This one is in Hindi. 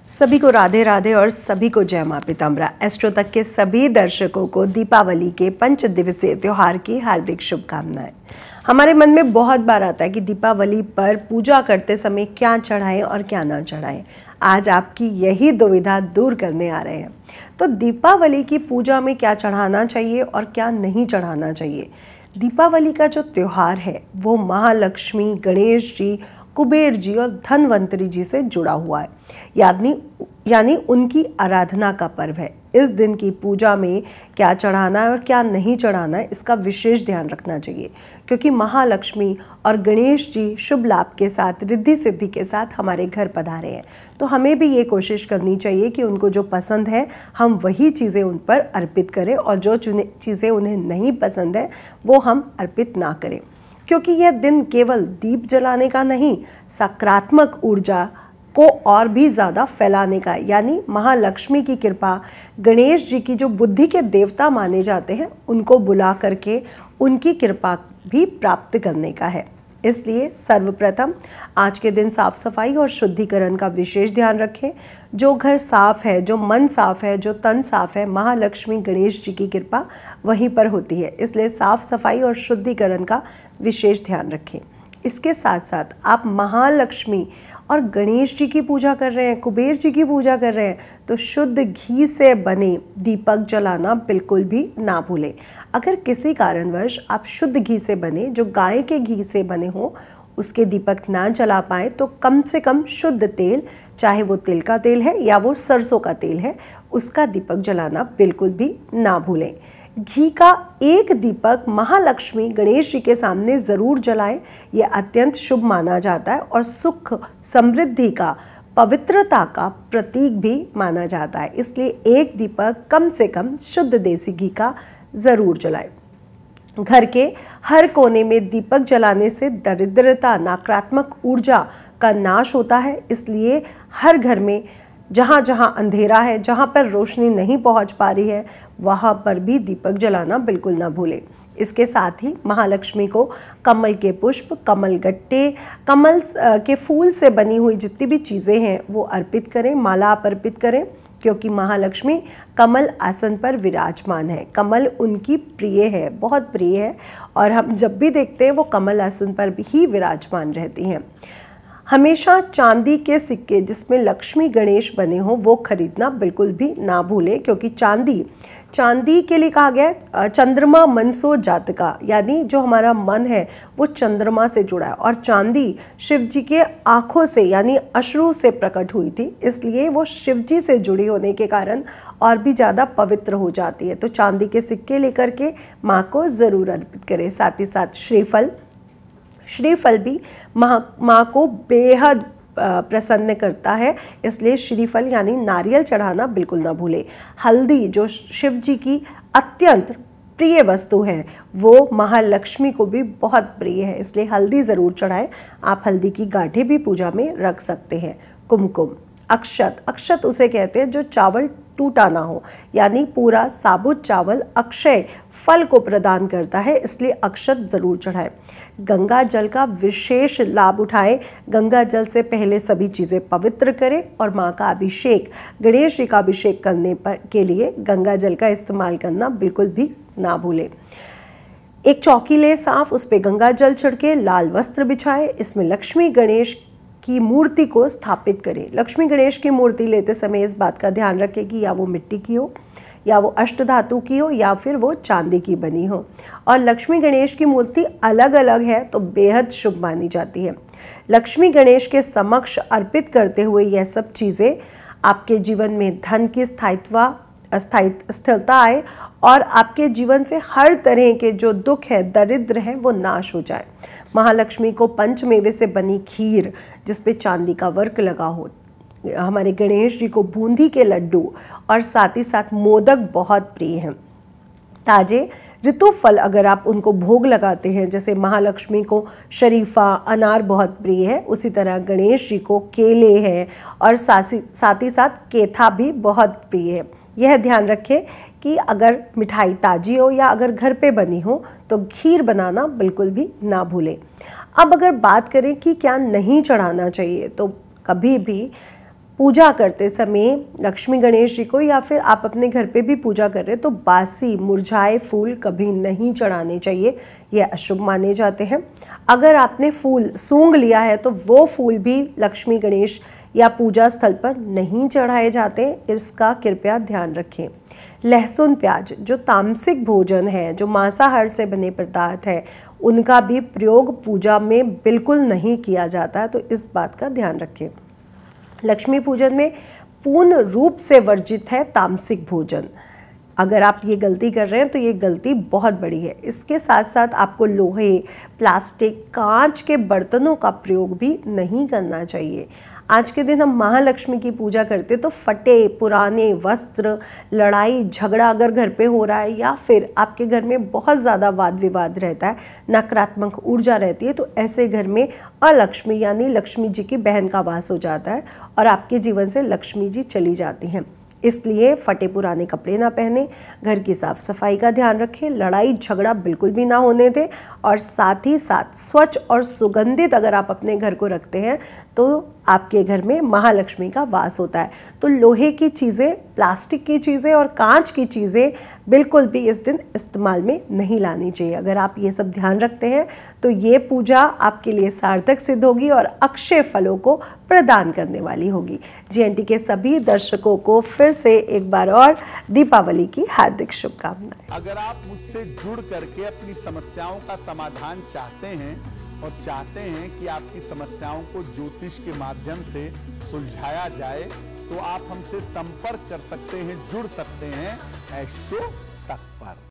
सभी को राधे राधे और सभी को जय मां पीताम्बरा। एस्ट्रो तक के सभी दर्शकों को दीपावली के 5 दिवसीय त्योहार की हार्दिक शुभकामनाएं। हमारे मन में बहुत बार आता है कि दीपावली पर पूजा करते समय क्या चढ़ाएं और क्या ना चढ़ाएं। आज आपकी यही दुविधा दूर करने आ रहे हैं। तो दीपावली की पूजा में क्या चढ़ाना चाहिए और क्या नहीं चढ़ाना चाहिए। दीपावली का जो त्यौहार है वो महालक्ष्मी, गणेश जी, कुबेर जी और धनवंतरी जी से जुड़ा हुआ है, यानी उनकी आराधना का पर्व है। इस दिन की पूजा में क्या चढ़ाना है और क्या नहीं चढ़ाना है इसका विशेष ध्यान रखना चाहिए, क्योंकि महालक्ष्मी और गणेश जी शुभ लाभ के साथ, रिद्धि सिद्धि के साथ हमारे घर पधारे हैं। तो हमें भी ये कोशिश करनी चाहिए कि उनको जो पसंद है हम वही चीज़ें उन पर अर्पित करें और जो चीज़ें उन्हें नहीं पसंद है वो हम अर्पित ना करें, क्योंकि यह दिन केवल दीप जलाने का नहीं, सकारात्मक ऊर्जा को और भी ज़्यादा फैलाने का, यानी महालक्ष्मी की कृपा, गणेश जी की जो बुद्धि के देवता माने जाते हैं उनको बुला करके उनकी कृपा भी प्राप्त करने का है। इसलिए सर्वप्रथम आज के दिन साफ सफाई और शुद्धिकरण का विशेष ध्यान रखें। जो घर साफ है, जो मन साफ है, जो तन साफ है, महालक्ष्मी गणेश जी की कृपा वहीं पर होती है। इसलिए साफ सफाई और शुद्धिकरण का विशेष ध्यान रखें। इसके साथ साथ आप महालक्ष्मी और गणेश जी की पूजा कर रहे हैं, कुबेर जी की पूजा कर रहे हैं, तो शुद्ध घी से बने दीपक जलाना बिल्कुल भी ना भूलें। अगर किसी कारणवश आप शुद्ध घी से बने, जो गाय के घी से बने हो, उसके दीपक ना जला पाए तो कम से कम शुद्ध तेल, चाहे वो तिल का तेल है या वो सरसों का तेल है, उसका दीपक जलाना बिल्कुल भी ना भूलें। घी का एक दीपक महालक्ष्मी गणेश जी के सामने ज़रूर जलाएं। यह अत्यंत शुभ माना जाता है और सुख, समृद्धि का, पवित्रता का प्रतीक भी माना जाता है। इसलिए एक दीपक कम से कम शुद्ध देसी घी का ज़रूर जलाएं। घर के हर कोने में दीपक जलाने से दरिद्रता, नकारात्मक ऊर्जा का नाश होता है। इसलिए हर घर में जहाँ जहाँ अंधेरा है, जहाँ पर रोशनी नहीं पहुँच पा रही है, वहाँ पर भी दीपक जलाना बिल्कुल ना भूलें। इसके साथ ही महालक्ष्मी को कमल के पुष्प, कमल गट्टे, कमल के फूल से बनी हुई जितनी भी चीज़ें हैं वो अर्पित करें, माला आप अर्पित करें, क्योंकि महालक्ष्मी कमल आसन पर विराजमान है। कमल उनकी प्रिय है, बहुत प्रिय है, और हम जब भी देखते हैं वो कमल आसन पर ही विराजमान रहती हैं। हमेशा चांदी के सिक्के जिसमें लक्ष्मी गणेश बने हों वो खरीदना बिल्कुल भी ना भूलें, क्योंकि चांदी के लिए कहा गया है चंद्रमा मनसो जातका, यानी जो हमारा मन है वो चंद्रमा से जुड़ा है, और चांदी शिव जी के आँखों से यानी अश्रु से प्रकट हुई थी, इसलिए वो शिव जी से जुड़ी होने के कारण और भी ज़्यादा पवित्र हो जाती है। तो चांदी के सिक्के लेकर के माँ को ज़रूर अर्पित करें। साथ ही साथ श्रीफल भी माँ को बेहद प्रसन्न करता है, इसलिए श्रीफल यानी नारियल चढ़ाना बिल्कुल ना भूलें। हल्दी जो शिव जी की अत्यंत प्रिय वस्तु है वो महालक्ष्मी को भी बहुत प्रिय है, इसलिए हल्दी ज़रूर चढ़ाएं। आप हल्दी की गांठें भी पूजा में रख सकते हैं। कुमकुम, अक्षत उसे कहते हैं जो चावल टूटा ना हो, यानी पूरा साबुत चावल अक्षय फल को प्रदान करता है, इसलिए अक्षत ज़रूर चढ़ाएं। गंगा जल का विशेष लाभ उठाएं। गंगा जल से पहले सभी चीज़ें पवित्र करें और माँ का अभिषेक, गणेश जी का अभिषेक करने के लिए गंगा जल का इस्तेमाल करना बिल्कुल भी ना भूलें। एक चौकी लें साफ, उस पर गंगा जल छिड़के, लाल वस्त्र बिछाएं, इसमें लक्ष्मी गणेश की मूर्ति को स्थापित करें। लक्ष्मी गणेश की मूर्ति लेते समय इस बात का ध्यान रखें कि या वो मिट्टी की हो, या वो अष्टधातु की हो, या फिर वो चांदी की बनी हो। और लक्ष्मी गणेश की मूर्ति अलग अलग है तो बेहद शुभ मानी जाती है। लक्ष्मी गणेश के समक्ष अर्पित करते हुए यह सब चीज़ें आपके जीवन में धन की स्थिरता आए और आपके जीवन से हर तरह के जो दुख है, दरिद्र है, वो नाश हो जाए। महालक्ष्मी को पंचमेवे से बनी खीर जिसपे चांदी का वर्क लगा हो, हमारे गणेश जी को बूंदी के लड्डू और साथ ही साथ मोदक बहुत प्रिय हैं। ताजे ऋतु फल अगर आप उनको भोग लगाते हैं, जैसे महालक्ष्मी को शरीफा, अनार बहुत प्रिय है, उसी तरह गणेश जी को केले हैं और साथ ही साथ केथा भी बहुत प्रिय है। यह ध्यान रखें कि अगर मिठाई ताजी हो या अगर घर पे बनी हो तो खीर बनाना बिल्कुल भी ना भूलें। अब अगर बात करें कि क्या नहीं चढ़ाना चाहिए, तो कभी भी पूजा करते समय लक्ष्मी गणेश जी को या फिर आप अपने घर पे भी पूजा कर रहे हैं तो बासी मुरझाए फूल कभी नहीं चढ़ाने चाहिए, ये अशुभ माने जाते हैं। अगर आपने फूल सूंघ लिया है तो वो फूल भी लक्ष्मी गणेश या पूजा स्थल पर नहीं चढ़ाए जाते, इसका कृपया ध्यान रखें। लहसुन प्याज जो तामसिक भोजन है, जो मांसाहार से बने पदार्थ है, उनका भी प्रयोग पूजा में बिल्कुल नहीं किया जाता है, तो इस बात का ध्यान रखें। लक्ष्मी पूजन में पूर्ण रूप से वर्जित है तामसिक भोजन। अगर आप ये गलती कर रहे हैं तो ये गलती बहुत बड़ी है। इसके साथ साथ आपको लोहे, प्लास्टिक, कांच के बर्तनों का प्रयोग भी नहीं करना चाहिए। आज के दिन हम महालक्ष्मी की पूजा करते तो फटे पुराने वस्त्र, लड़ाई झगड़ा अगर घर पे हो रहा है या फिर आपके घर में बहुत ज़्यादा वाद विवाद रहता है, नकारात्मक ऊर्जा रहती है, तो ऐसे घर में अलक्ष्मी यानी लक्ष्मी जी की बहन का वास हो जाता है और आपके जीवन से लक्ष्मी जी चली जाती हैं। इसलिए फटे पुराने कपड़े ना पहने, घर की साफ सफाई का ध्यान रखें, लड़ाई झगड़ा बिल्कुल भी ना होने दें और साथ ही साथ स्वच्छ और सुगंधित अगर आप अपने घर को रखते हैं तो आपके घर में महालक्ष्मी का वास होता है। तो लोहे की चीज़ें, प्लास्टिक की चीज़ें और कांच की चीज़ें बिल्कुल भी इस दिन इस्तेमाल में नहीं लानी चाहिए। अगर आप ये सब ध्यान रखते हैं तो ये पूजा आपके लिए सार्थक सिद्ध होगी और अक्षय फलों को प्रदान करने वाली होगी। GNT के सभी दर्शकों को फिर से एक बार और दीपावली की हार्दिक शुभकामनाएं। अगर आप मुझसे जुड़ करके अपनी समस्याओं का समाधान चाहते हैं और चाहते हैं कि आपकी समस्याओं को ज्योतिष के माध्यम से सुलझाया जाए तो आप हमसे संपर्क कर सकते हैं, जुड़ सकते हैं एस्ट्रो तक पर।